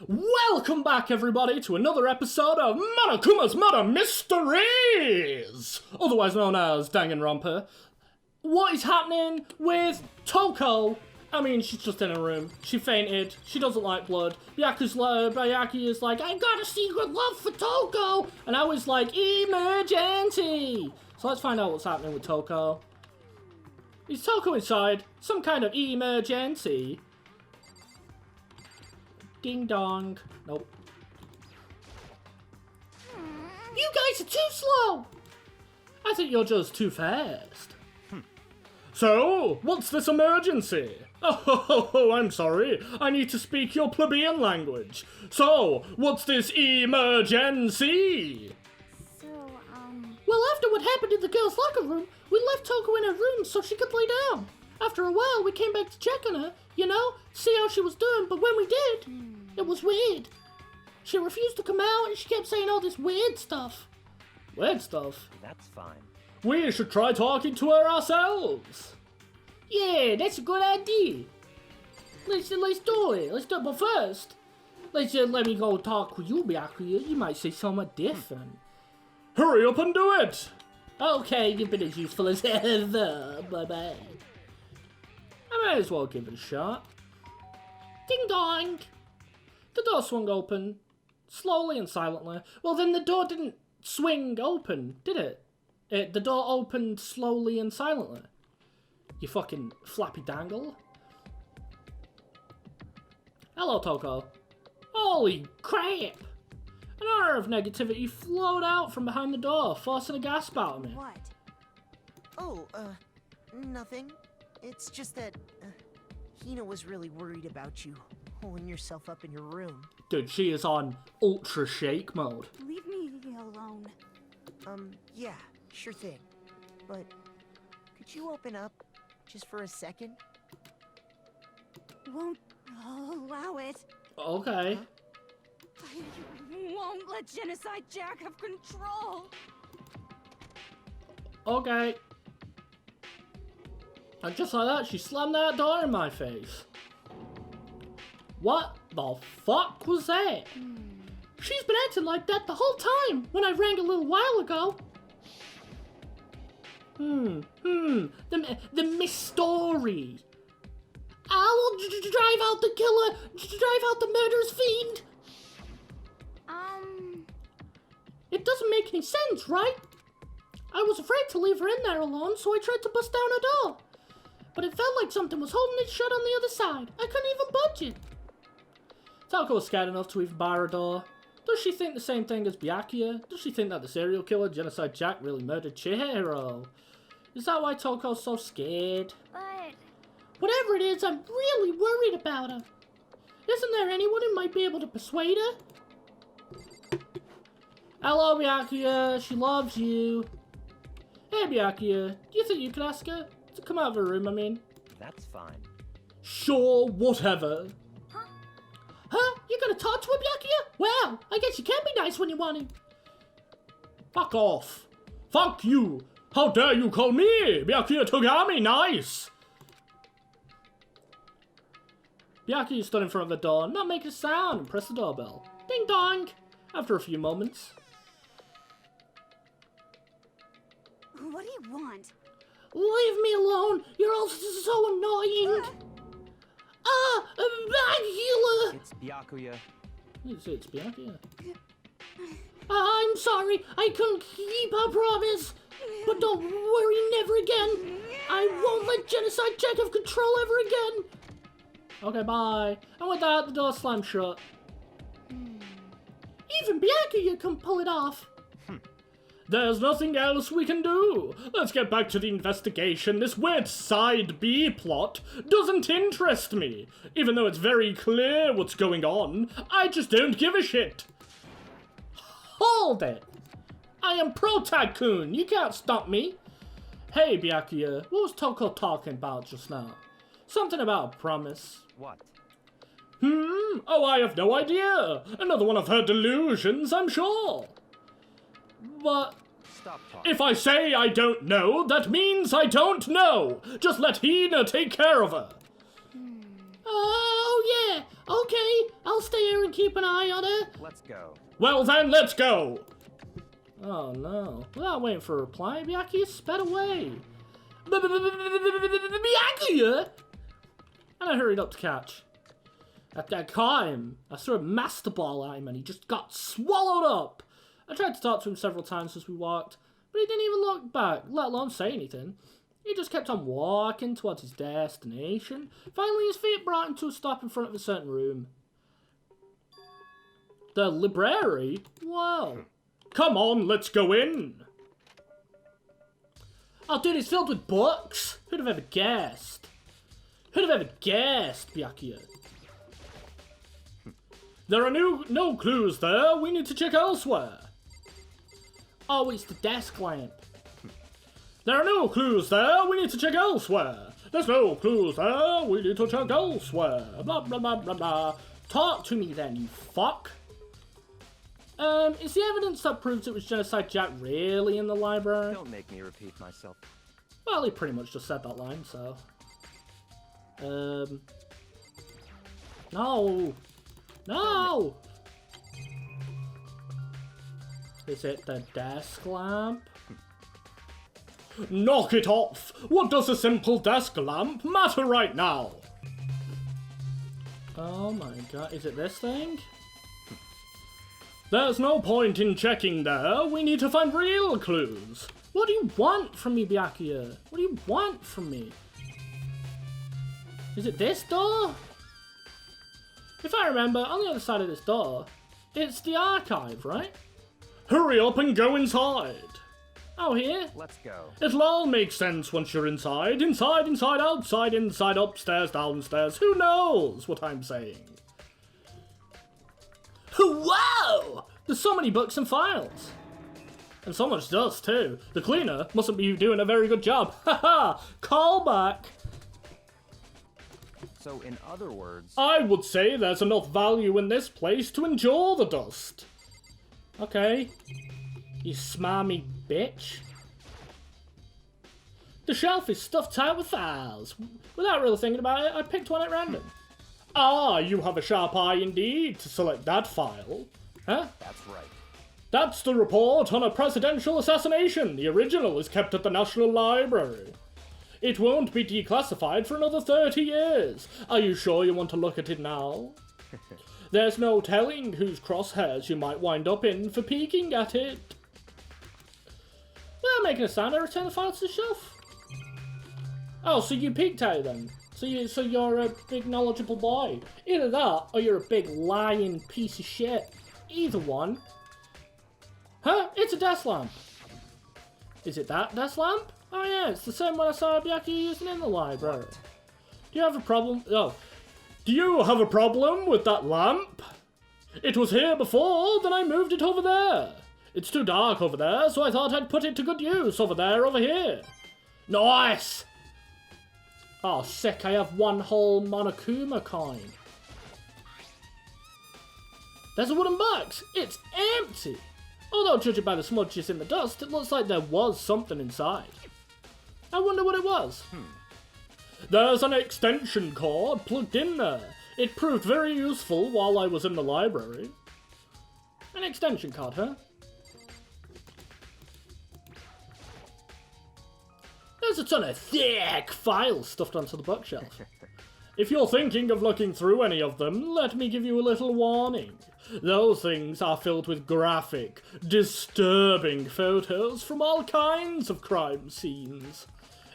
Welcome back, everybody, to another episode of Monokuma's Murder Mysteries, otherwise known as Danganronpa. What is happening with Toko? I mean, she's just in a room. She fainted. She doesn't like blood. Byakuya is like, I got a secret love for Toko, and I was like, emergency. So let's find out what's happening with Toko. Is Toko inside some kind of emergency? Ding dong. Nope. You guys are too slow! I think you're just too fast. So, what's this emergency? Oh, I'm sorry. I need to speak your plebeian language. So, what's this emergency? Well, after what happened in the girls' locker room, we left Toko in her room so she could lay down. After a while, we came back to check on her, you know, see how she was doing, but when we did, it was weird. She refused to come out and she kept saying all this weird stuff. Weird stuff? That's fine. We should try talking to her ourselves. Yeah, that's a good idea. Let's do it. Let's do it, but first, let me go talk with you, Byakuya. You might say something different. Hurry up and do it! Okay, you've been as useful as ever. Bye-bye. I might as well give it a shot. Ding dong! The door swung open, slowly and silently. Well, then the door didn't swing open, did it? The door opened slowly and silently. You fucking flappy dangle. Hello, Toko. Holy crap! An aura of negativity flowed out from behind the door, forcing a gasp out of me. What? Oh, nothing. It's just that, Hina was really worried about you, holding yourself up in your room. Dude, she is on ultra shake mode. Leave me alone. Yeah, sure thing. But, could you open up, just for a second? Won't allow it. Okay. I won't let Genocide Jack have control. Okay. And just like that, she slammed that door in my face. What the fuck was that? She's been acting like that the whole time when I rang a little while ago. The mystery. I will drive out the killer, drive out the murderous fiend. It doesn't make any sense, right? I was afraid to leave her in there alone, so I tried to bust down her door. But it felt like something was holding it shut on the other side. I couldn't even budge it. Toko was scared enough to even bar her door. Does she think the same thing as Byakuya? Does she think that the serial killer, Genocide Jack, really murdered Chihiro? Is that why Toko's so scared? But Whatever it is, I'm really worried about her. Isn't there anyone who might be able to persuade her? Hello, Byakuya. She loves you. Hey, Byakuya. Do you think you could ask her to come out of her room, I mean? That's fine. Sure, whatever. Huh? You gonna talk to her, Byakuya? Well, I guess you can be nice when you want to. Fuck off. Fuck you. How dare you call me, Byakuya Togami, nice? Byakuya stood in front of the door, not making a sound, and pressed the doorbell. Ding dong. After a few moments. what do you want? Leave me alone. You're all so annoying. Byakuya. It's Byakuya. It's Byakuya. I'm sorry. I couldn't keep our promise. But don't worry, never again. I won't let Genocide Jack have control ever again. Okay, bye. And with that, the door slammed shut. Even Byakuya can pull it off. There's nothing else we can do. Let's get back to the investigation. This weird side B plot doesn't interest me. Even though it's very clear what's going on, I just don't give a shit. Hold it. I am Pro-Tycoon. You can't stop me. Hey, Byakuya, what was Toko talking about just now? Something about a promise. What? Oh, I have no idea. Another one of her delusions, I'm sure. But Stop talking. if I say I don't know, that means I don't know. Just let Hina take care of her. Oh, yeah. Okay, I'll stay here and keep an eye on her. Let's go. Well then, let's go. Oh no. Without waiting for a reply, Byakuya sped away. Byakuya! And I hurried up to catch. I caught him. I threw a master ball at him and he just got swallowed up. I tried to talk to him several times as we walked, but he didn't even look back, let alone say anything. He just kept on walking towards his destination. Finally, his feet brought him to a stop in front of a certain room. The library? Wow. Come on, let's go in. Oh, dude, it's filled with books. Who'd have ever guessed? Who'd have ever guessed, Byakuya? There are no clues there. We need to check elsewhere. Oh, it's the desk lamp. There are no clues there. We need to check elsewhere. There's no clues there. We need to check elsewhere. Blah, blah, blah, blah, blah. Talk to me then, you fuck. Is the evidence that proves it was Genocide Jack really in the library? Don't make me repeat myself. Well, he pretty much just said that line, so... No! No! Is it the desk lamp? Knock it off! What does a simple desk lamp matter right now? Oh my god, is it this thing? There's no point in checking there. We need to find real clues. What do you want from me, Byakuya? What do you want from me? Is it this door? If I remember, on the other side of this door, it's the archive, right? Hurry up and go inside. Oh, here? Let's go. It'll all make sense once you're inside. Inside, inside, outside, inside, upstairs, downstairs. Who knows what I'm saying? Whoa! There's so many books and files. And so much dust, too. The cleaner mustn't be doing a very good job. Haha! Call back. So, in other words... I would say there's enough value in this place to endure the dust. Okay. You smarmy bitch. The shelf is stuffed tight with files. Without really thinking about it, I picked one at random. Ah, you have a sharp eye indeed to select that file. Huh? That's right. That's the report on a presidential assassination. The original is kept at the National Library. It won't be declassified for another 30 years. Are you sure you want to look at it now? There's no telling whose crosshairs you might wind up in for peeking at it. Without making a sound, I return the file to the shelf. Oh, so you peeked at it then? So you're a big knowledgeable boy. Either that, or you're a big lying piece of shit. Either one. Huh? It's a desk lamp. Is it that desk lamp? Oh yeah, it's the same one I saw Byakuya using in the library. Do you have a problem? Oh. Do you have a problem with that lamp? It was here before, then I moved it over there. It's too dark over there, so I thought I'd put it to good use over here. Nice! Oh, sick, I have one whole Monokuma coin. There's a wooden box. It's empty. Although, judging by the smudges in the dust, it looks like there was something inside. I wonder what it was. There's an extension cord plugged in there. It proved very useful while I was in the library. An extension cord, huh? There's a ton of thick files stuffed onto the bookshelf. If you're thinking of looking through any of them, let me give you a little warning. Those things are filled with graphic, disturbing photos from all kinds of crime scenes.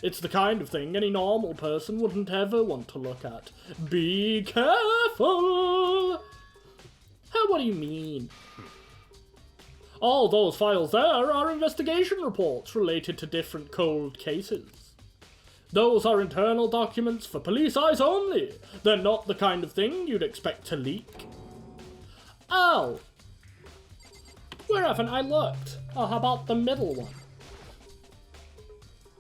It's the kind of thing any normal person wouldn't ever want to look at. Be careful! How, what do you mean? All those files there are investigation reports related to different cold cases. Those are internal documents for police eyes only. They're not the kind of thing you'd expect to leak. Oh! Where haven't I looked? Oh, how about the middle one?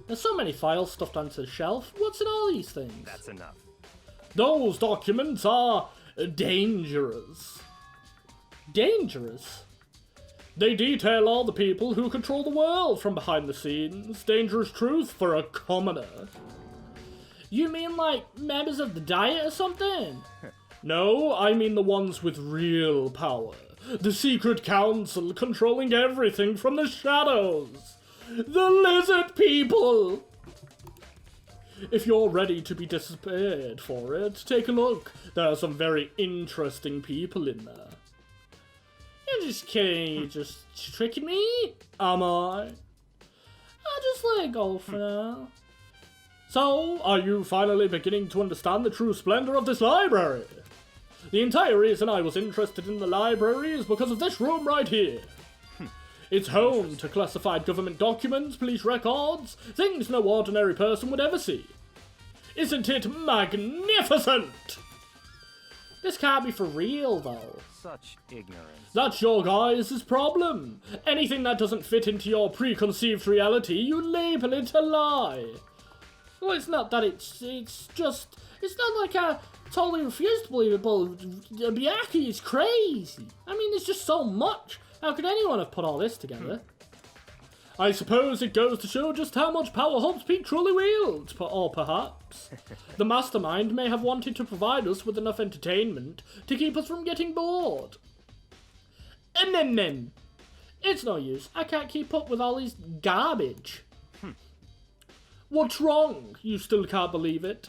There's so many files stuffed onto the shelf. What's in all these things? That's enough. Those documents are dangerous. Dangerous? They detail all the people who control the world from behind the scenes. Dangerous truth for a commoner. You mean like members of the Diet or something? No, I mean the ones with real power. The secret council controlling everything from the shadows. The lizard people! If you're ready to be disappeared for it, take a look. There are some very interesting people in there. You're just kidding, you're just tricking me? Am I? I'll just let it go for now. So, are you finally beginning to understand the true splendor of this library? The entire reason I was interested in the library is because of this room right here. It's home to classified government documents, police records, things no ordinary person would ever see. Isn't it magnificent? This can't be for real, though. Such ignorance. That's your guys' problem. Anything that doesn't fit into your preconceived reality, you label it a lie. Well, it's not that it's not like I totally refuse to believe it, but Byakuya is crazy. I mean, there's just so much. How could anyone have put all this together? I suppose it goes to show just how much power Hope's truly wields, or perhaps the mastermind may have wanted to provide us with enough entertainment to keep us from getting bored. It's no use. I can't keep up with all these garbage. What's wrong? You still can't believe it?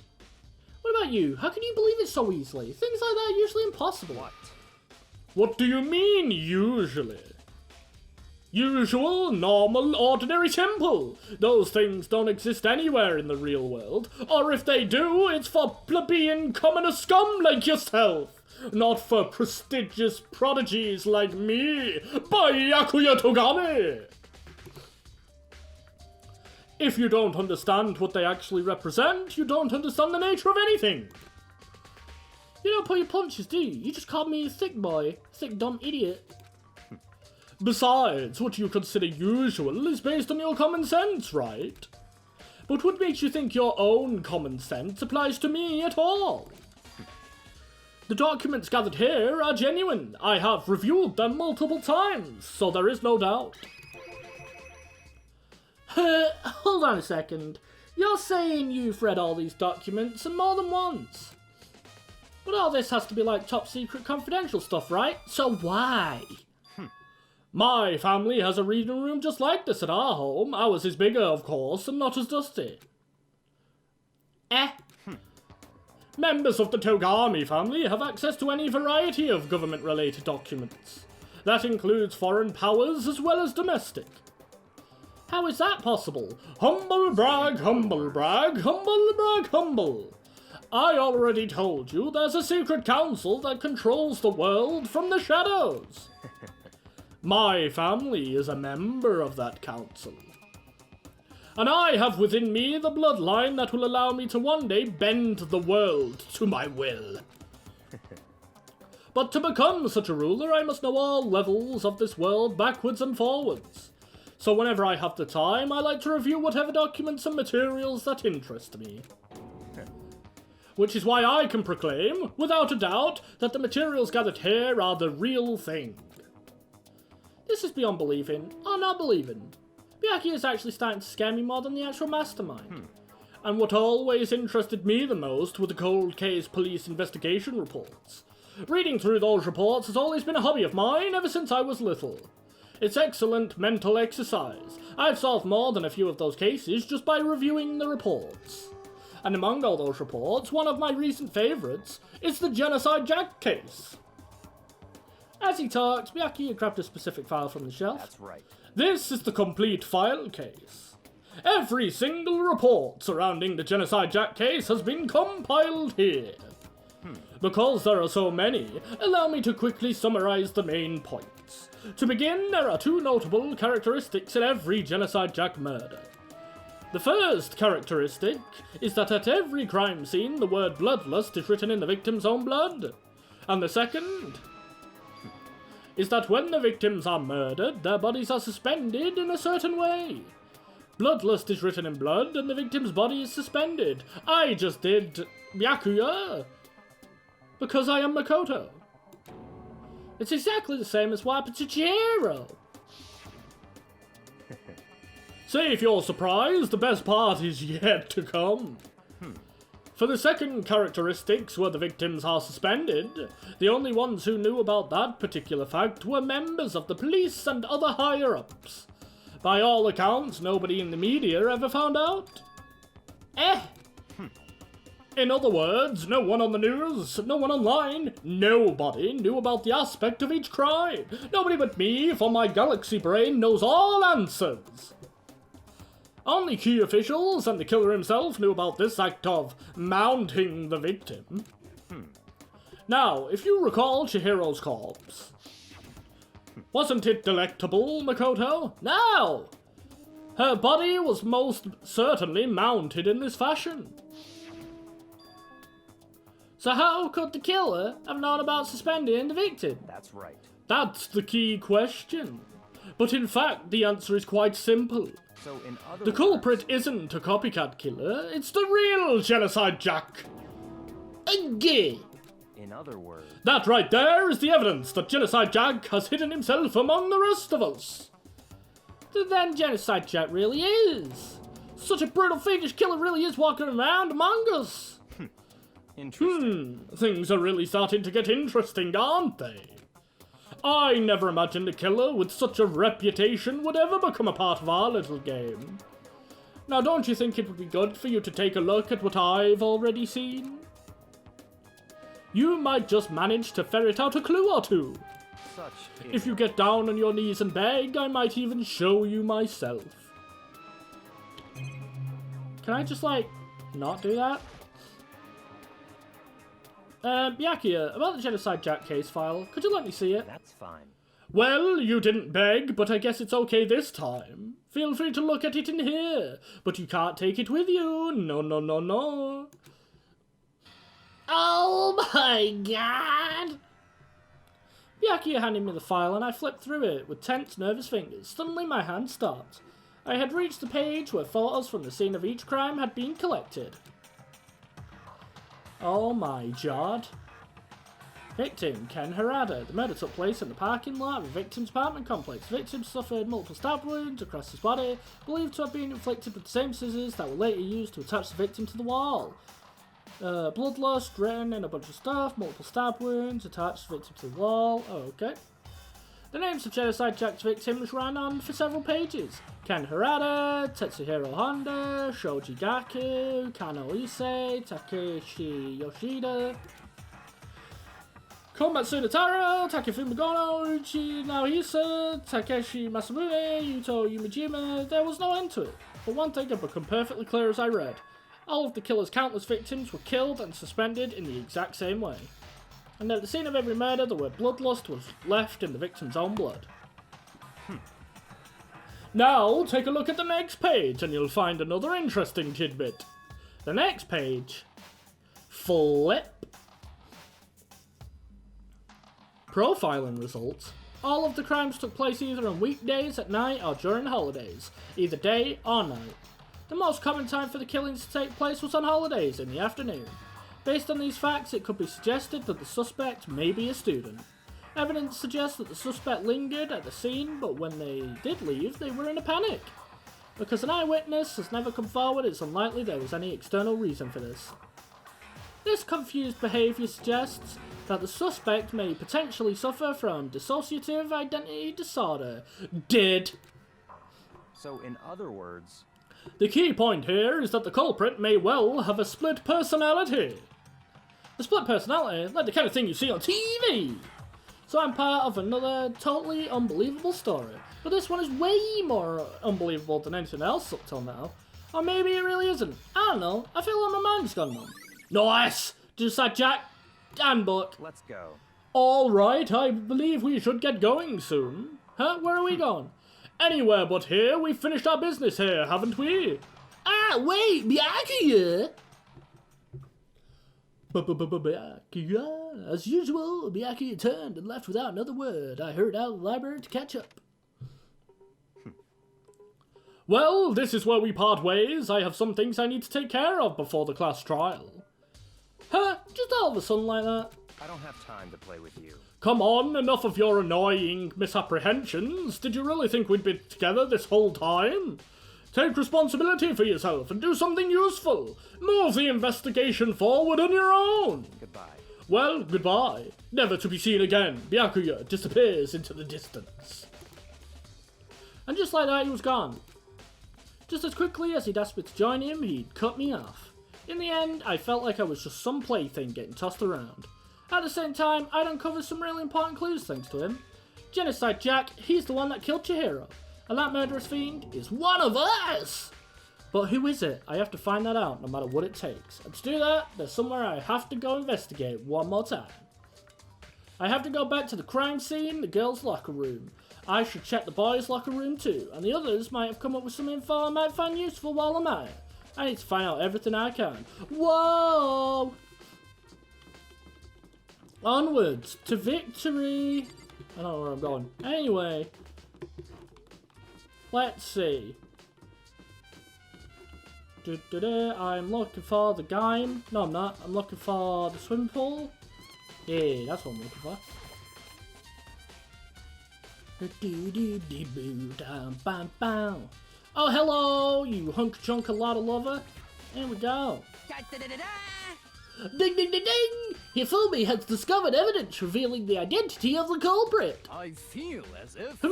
What about you? How can you believe it so easily? Things like that are usually impossible. What do you mean, usually? Usual, normal, ordinary, simple. Those things don't exist anywhere in the real world. Or if they do, it's for plebeian commoner scum like yourself. Not for prestigious prodigies like me, Byakuya Togami. If you don't understand what they actually represent, you don't understand the nature of anything. You don't pull your punches, do you? You just called me a thick boy. Thick, dumb idiot. Besides, what you consider usual is based on your common sense, right? But what makes you think your own common sense applies to me at all? The documents gathered here are genuine. I have reviewed them multiple times, so there is no doubt. Hold on a second. You're saying you've read all these documents and more than once. But all this has to be like top secret confidential stuff, right? So why? My family has a reading room just like this at our home. Ours is bigger, of course, and not as dusty. Members of the Togami family have access to any variety of government-related documents. That includes foreign powers as well as domestic. How is that possible? Humble brag, humble brag, humble brag, humble. I already told you there's a secret council that controls the world from the shadows. My family is a member of that council. And I have within me the bloodline that will allow me to one day bend the world to my will. But to become such a ruler, I must know all levels of this world backwards and forwards. So whenever I have the time, I like to review whatever documents and materials that interest me. Which is why I can proclaim, without a doubt, that the materials gathered here are the real thing. This is beyond believing, or not believing. Byakuya is actually starting to scare me more than the actual mastermind. And what always interested me the most were the cold case police investigation reports. Reading through those reports has always been a hobby of mine ever since I was little. It's excellent mental exercise. I've solved more than a few of those cases just by reviewing the reports. And among all those reports, one of my recent favourites is the Genocide Jack case. As he talked, Byakuya grabbed a specific file from the shelf. That's right. This is the complete file case. Every single report surrounding the Genocide Jack case has been compiled here. Because there are so many, allow me to quickly summarise the main points. To begin, there are two notable characteristics in every Genocide Jack murder. The first characteristic is that at every crime scene the word bloodlust is written in the victim's own blood. And the second is that when the victims are murdered, their bodies are suspended in a certain way. Bloodlust is written in blood and the victim's body is suspended. I just did Byakuya because I am Makoto. It's exactly the same as what happened to Chihiro. See if you're surprised, the best part is yet to come. For the second characteristics, where the victims are suspended, the only ones who knew about that particular fact were members of the police and other higher-ups. By all accounts, nobody in the media ever found out. In other words, no one on the news, no one online, nobody knew about the aspect of each crime. Nobody but me, for my galaxy brain, knows all answers. Only key officials and the killer himself knew about this act of mounting the victim. Now, if you recall Chihiro's corpse, wasn't it delectable, Makoto? No! Her body was most certainly mounted in this fashion. So how could the killer have known about suspending the victim? That's right. That's the key question. But in fact, the answer is quite simple. So in other The culprit isn't a copycat killer, it's the real Genocide Jack. Gay. In other words, That right there is the evidence that Genocide Jack has hidden himself among the rest of us. Then Genocide Jack really is. Such a brutal, fiendish killer really is walking around among us. interesting. Things are really starting to get interesting, aren't they? I never imagined a killer with such a reputation would ever become a part of our little game. Now, don't you think it would be good for you to take a look at what I've already seen? You might just manage to ferret out a clue or two. Such If you get down on your knees and beg, I might even show you myself. Can I just, like, not do that? Byakuya, about the Genocide Jack case file, could you let me see it? That's fine. Well, you didn't beg, but I guess it's okay this time. Feel free to look at it in here, but you can't take it with you. No, no, no, no. Oh my god! Byakuya handed me the file and I flipped through it with tense, nervous fingers. Suddenly my hand stopped. I had reached the page where photos from the scene of each crime had been collected. Oh my god. Victim, Ken Harada. The murder took place in the parking lot of a victim's apartment complex. The victim suffered multiple stab wounds across his body, believed to have been inflicted with the same scissors that were later used to attach the victim to the wall. Bloodlust, written in a bunch of stuff, multiple stab wounds, attached the victim to the wall. Oh, okay. The names of Genocide Jack's victims ran on for several pages. Ken Harada, Tetsuhiro Honda, Shoji Gaku, Kano Issei, Takeshi Yoshida, Komatsu Taro, Takefumi Gono, Uchi Naohisa, Takeshi Masamune, Yuto Yumijima. There was no end to it. But one thing had become perfectly clear as I read. All of the killer's countless victims were killed and suspended in the exact same way. And at the scene of every murder, the word bloodlust was left in the victim's own blood. Now, take a look at the next page and you'll find another interesting tidbit. The next page. Flip. Profiling results. All of the crimes took place either on weekdays, at night, or during holidays. Either day or night. The most common time for the killings to take place was on holidays in the afternoon. Based on these facts, it could be suggested that the suspect may be a student. Evidence suggests that the suspect lingered at the scene, but when they did leave, they were in a panic. Because an eyewitness has never come forward, it's unlikely there was any external reason for this. This confused behaviour suggests that the suspect may potentially suffer from dissociative identity disorder. Did. So in other words, the key point here is that the culprit may well have a split personality. A split personality, like the kind of thing you see on TV. So I'm part of another totally unbelievable story. But this one is way more unbelievable than anything else up till now. Or maybe it really isn't. I don't know. I feel like my mind's gone numb. Nice! Just like Jack and book. let's go. Alright, I believe we should get going soon. Huh? Where are we going? Anywhere but here. We've finished our business here, haven't we? Ah, wait, Byakuya! Byakuya. As usual, Byakuya turned and left without another word. I hurried out of the library to catch up. Well, this is where we part ways. I have some things I need to take care of before the class trial. Huh? Just all of a sudden like that? I don't have time to play with you. Come on, enough of your annoying misapprehensions. Did you really think we'd be together this whole time? Take responsibility for yourself and do something useful. Move the investigation forward on your own. Goodbye. Well, goodbye. Never to be seen again. Byakuya disappears into the distance. And just like that, he was gone. Just as quickly as he'd asked me to join him, he'd cut me off. In the end, I felt like I was just some plaything getting tossed around. At the same time, I'd uncovered some really important clues thanks to him. Genocide Jack, he's the one that killed Chihiro. And that murderous fiend is one of us! But who is it? I have to find that out no matter what it takes. And to do that, there's somewhere I have to go investigate one more time. I have to go back to the crime scene, the girls' locker room. I should check the boys' locker room too, and the others might have come up with some info I might find useful while I'm at it. I need to find out everything I can. Whoa! Onwards to victory. I don't know where I'm going. Anyway, let's see. I'm looking for the game. No, I'm not. I'm looking for the swimming pool. Yeah, that's what I'm looking for. Oh, hello, you hunk chunk a lot of lover. Here we go. Ding, ding, ding, ding! Hifumi has discovered evidence revealing the identity of the culprit. I feel as if...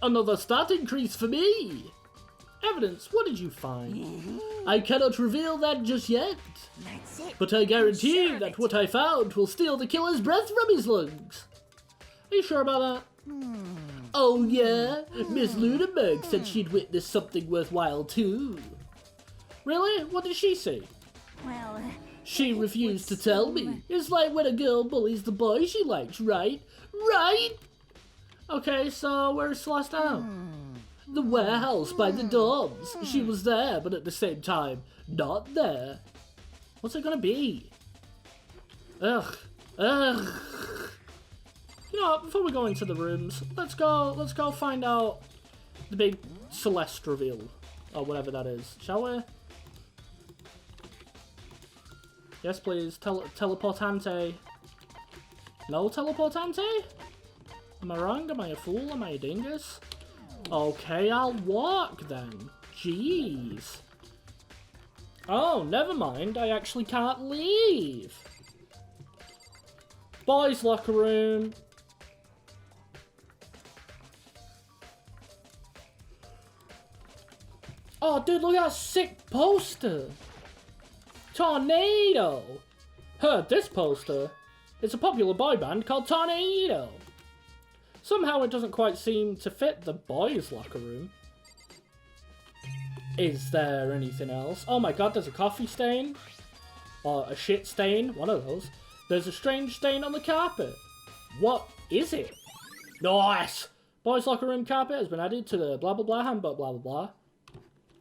Another stat increase for me. Evidence, what did you find? I cannot reveal that just yet. That's it. But I guarantee Sure of that it. what I found will steal the killer's breath from his lungs. Are you sure about that? Oh yeah? Miss Lunenburg said she'd witnessed something worthwhile too. Really? What did she see? Well, She refused to tell me. It's like when a girl bullies the boy she likes, right? Right? Okay, so where's Celeste now? The warehouse by the dorms. She was there, but at the same time, not there. What's it gonna be? Ugh. Ugh. You know what, before we go into the rooms, let's go find out the big Celeste reveal. Or whatever that is. Shall we? Yes, please. Teleportante. No teleportante? Am I wrong? Am I a fool? Am I a dingus? Okay, I'll walk then. Jeez. Oh, never mind. I actually can't leave. Boys' locker room. Oh, dude, look at that sick poster. Tornado. Heard this poster. It's a popular boy band called Tornado. Somehow it doesn't quite seem to fit the boys' locker room. Is there anything else? Oh my god, there's a coffee stain. Or a shit stain, one of those. There's a strange stain on the carpet. What is it? Nice! Boys' locker room carpet has been added to the blah blah blah handbook blah blah blah.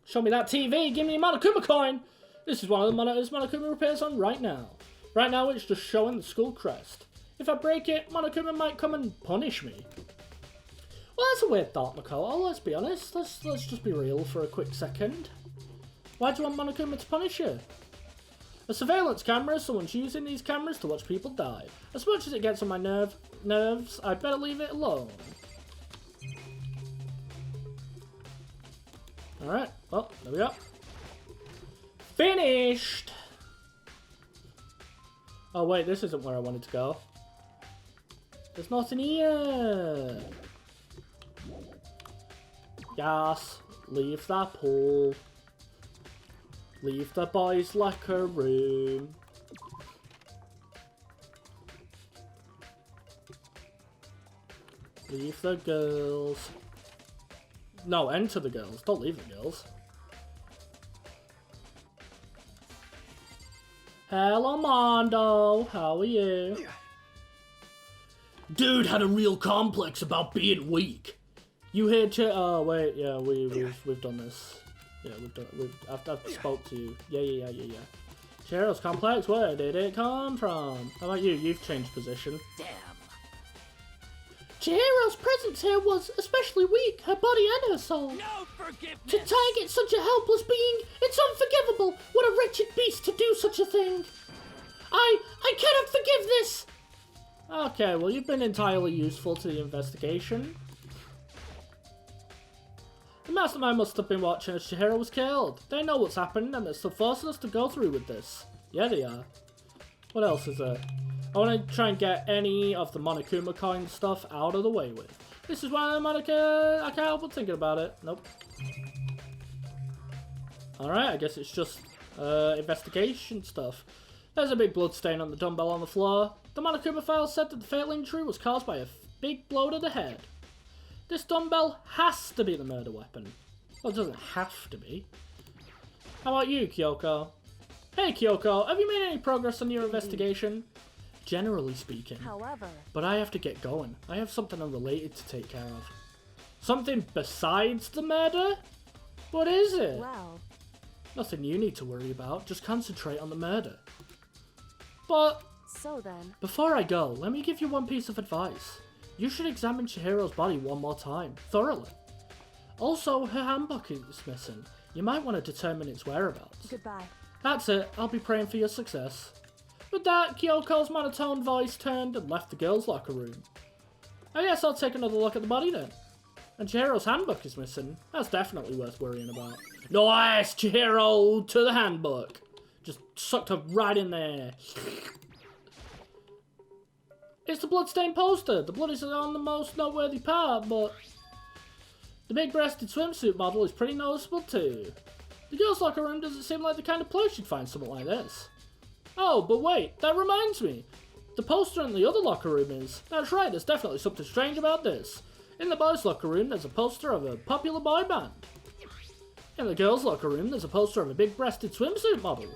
Show me that TV, give me a Monokuma coin! This is one of the monitors Monokuma repairs on right now. Right now it's just showing the school crest. If I break it, Monokuma might come and punish me. Well, that's a weird thought, Makoto, let's be honest. Let's just be real for a quick second. Why do you want Monokuma to punish you? A surveillance camera, someone's using these cameras to watch people die. As much as it gets on my nerves, I'd better leave it alone. Alright, well, there we go. Finished! Oh wait, this isn't where I wanted to go. There's nothing here! Yes, leave that pool. Leave the boys' locker room. Leave the girls. No, enter the girls. Don't leave the girls. Hello, Mondo. How are you? Dude had a real complex about being weak. You here, oh wait, yeah, we've done this. Yeah, I've spoke to you. Yeah. Chihiro's complex. Where did it come from? How about you? You've changed position. Damn. Chihiro's presence here was especially weak, her body and her soul. No forgiveness. To target such a helpless being, it's unforgivable. What a wretched beast to do such a thing. I cannot forgive this. Okay, well, you've been entirely useful to the investigation. The mastermind must have been watching as Chihiro was killed. They know what's happened and they're still forcing us to go through with this. Yeah, they are. What else is there? I want to try and get any of the Monokuma coin stuff out of the way with. This is one of the Monokuma... I can't help but thinking about it. Nope. Alright, I guess it's just investigation stuff. There's a big blood stain on the dumbbell on the floor. The Monokuma file said that the fatal injury was caused by a big blow to the head. This dumbbell has to be the murder weapon. Well, it doesn't have to be. How about you, Kyoko? Hey, Kyoko, have you made any progress on your investigation? Generally speaking. However... But I have to get going. I have something unrelated to take care of. Something besides the murder? What is it? Well... Nothing you need to worry about. Just concentrate on the murder. But... So then... Before I go, let me give you one piece of advice. You should examine Chihiro's body one more time, thoroughly. Also, her handbook is missing. You might want to determine its whereabouts. Goodbye. That's it. I'll be praying for your success. With that, Kyoko's monotone voice turned and left the girls' locker room. I guess I'll take another look at the body then. And Chihiro's handbook is missing. That's definitely worth worrying about. Nice! Chihiro to the handbook. Just sucked her right in there. It's the bloodstained poster. The blood is on the most noteworthy part, but the big-breasted swimsuit model is pretty noticeable too. The girls' locker room doesn't seem like the kind of place you'd find something like this. Oh, but wait, that reminds me. The poster in the other locker room is. That's right, there's definitely something strange about this. In the boys' locker room, there's a poster of a popular boy band. In the girls' locker room, there's a poster of a big-breasted swimsuit model.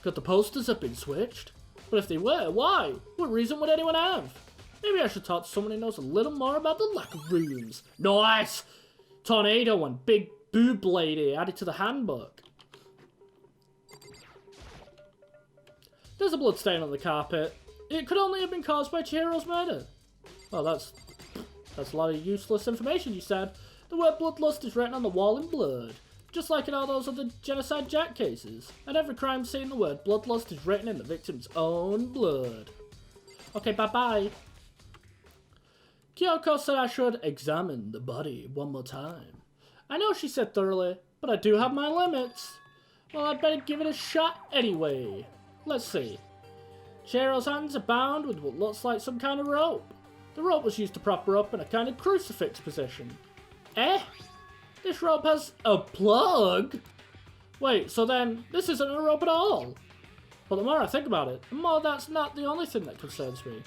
Could the posters have been switched? But if they were, why? What reason would anyone have? Maybe I should talk to someone who knows a little more about the locker rooms. Nice! Tornado and big boob lady added to the handbook. There's a blood stain on the carpet. It could only have been caused by Chihiro's murder. Well, that's a lot of useless information, you said. The word bloodlust is written on the wall in blood. Just like in all those other Genocide Jack cases. At every crime scene, the word bloodlust is written in the victim's own blood. Okay, bye-bye. Kyoko said I should examine the body one more time. I know she said thoroughly, but I do have my limits. Well, I'd better give it a shot anyway. Let's see. Chihiro's hands are bound with what looks like some kind of rope. The rope was used to prop her up in a kind of crucifix position. Eh? This rope has a plug? Wait, so then, this isn't a rope at all? But the more I think about it, the more that's not the only thing that concerns me.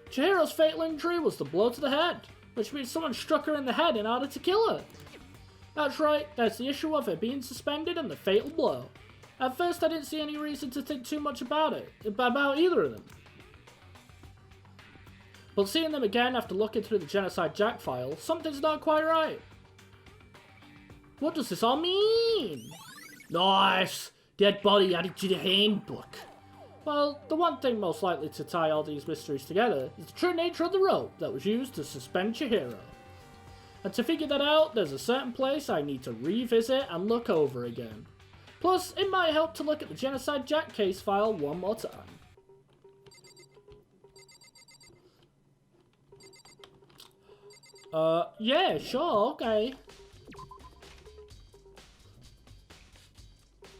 Chihiro's fatal injury was the blow to the head, which means someone struck her in the head in order to kill her. That's right, there's the issue of her being suspended and the fatal blow. At first I didn't see any reason to think too much about either of them. But seeing them again after looking through the Genocide Jack file, something's not quite right. What does this all mean? Nice! Dead body added to the handbook. Well, the one thing most likely to tie all these mysteries together is the true nature of the rope that was used to suspend Chihiro. And to figure that out, there's a certain place I need to revisit and look over again. Plus, it might help to look at the Genocide Jack case file one more time. Yeah, sure, okay.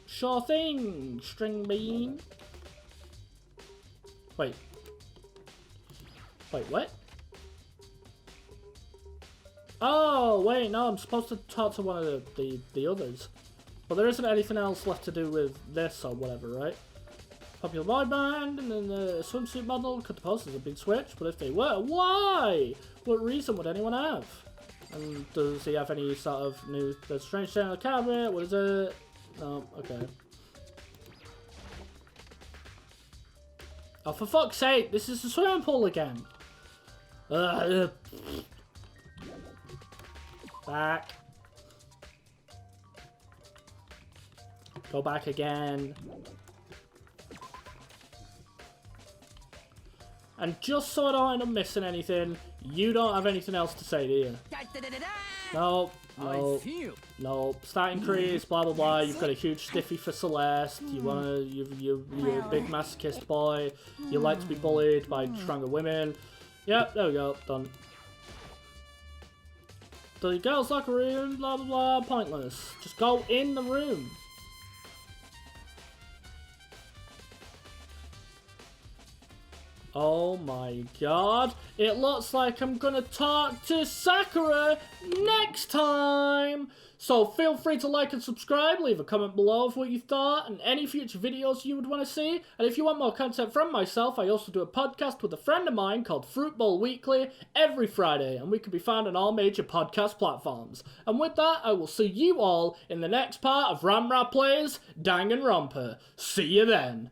Sure thing, string bean. Wait, what? Oh, wait, no, I'm supposed to talk to one of the others. But there isn't anything else left to do with this or whatever, right? Popular boy band, and then the swimsuit model. Could the posters have been switched? But if they were, why? What reason would anyone have? And does he have any sort of new... There's a strange stain on the cabinet, what is it? Oh, okay. Oh, for fuck's sake, this is the swimming pool again. Back. Go back again. And just so I don't end up missing anything, you don't have anything else to say, do you? No, no, no. Stat increase, blah blah blah. You've got a huge stiffy for Celeste. You're a big masochist boy. You like to be bullied by stronger women. Yep, there we go. Done. The girls' locker room, blah blah blah, pointless. Just go in the room. Oh my god. It looks like I'm gonna talk to Sakura next time. So feel free to like and subscribe, leave a comment below of what you thought and any future videos you would want to see. And if you want more content from myself, I also do a podcast with a friend of mine called Fruit Bowl Weekly every Friday, and we can be found on all major podcast platforms. And with that, I will see you all in the next part of Ramrap Plays Danganronpa. See you then.